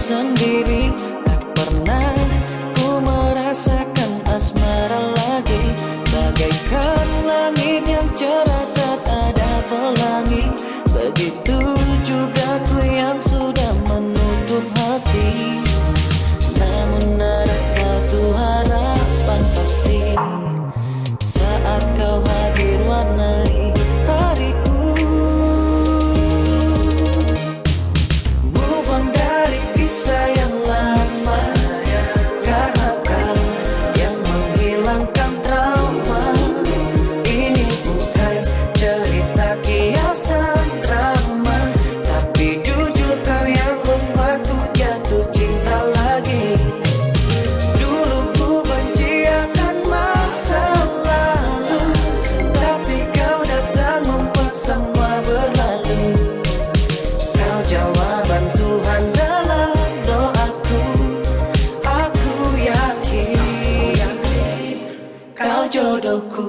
sendiri. Tak pernah ku merasakan asmara lagi, bagaikan langit yang cerah tak ada pelangi. Begitu juga ku yang sudah menutup hati. Namun ada satu harapan pasti, saat kau hadir warnai hariku. Move on dari kisah yang lama, karena kau yang menghilangkan trauma. Ini bukan cerita kiasan drama, tapi jujur kau yang membuatku jatuh cinta lagi. Dulu ku benci akan masa lalu, tapi kau datang membuat semua berlalu. Kau jawaban Tuhan dalam doaku. Aku yakin kau jodohku.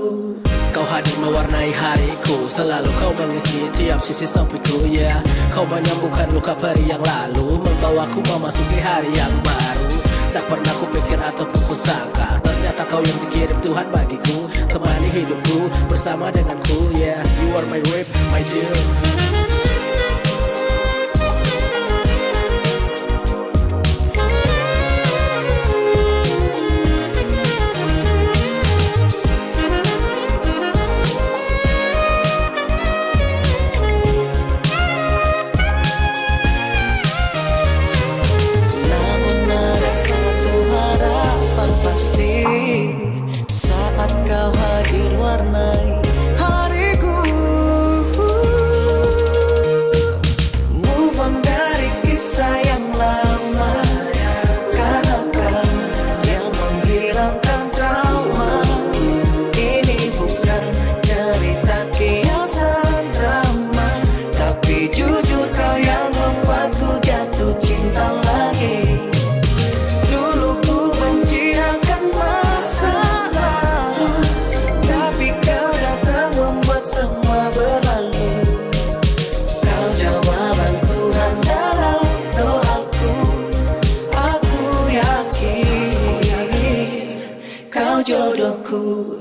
Kau hadir mewarnai hariku, selalu kau mengisi tiap sisi sepiku, yeah. Kau menyembuhkan luka peri yang lalu, membawaku memasuki hari yang baru. Tak pernah kupikir ataupun kusangka, ternyata kau yang dikirim Tuhan bagiku, temani hidupku bersama denganku, yeah. You are my rib, my dear. Saat kau hadir warnai hariku. Move on dari kisah yang lama, karena kau yang menghilangkan trauma. Ini bukan cerita kiasan drama, tapi jujur kau yang membuatku jatuh cinta lagi. Semua berlalu, kau jawaban Tuhan dalam doaku. Aku yakin kau jodohku.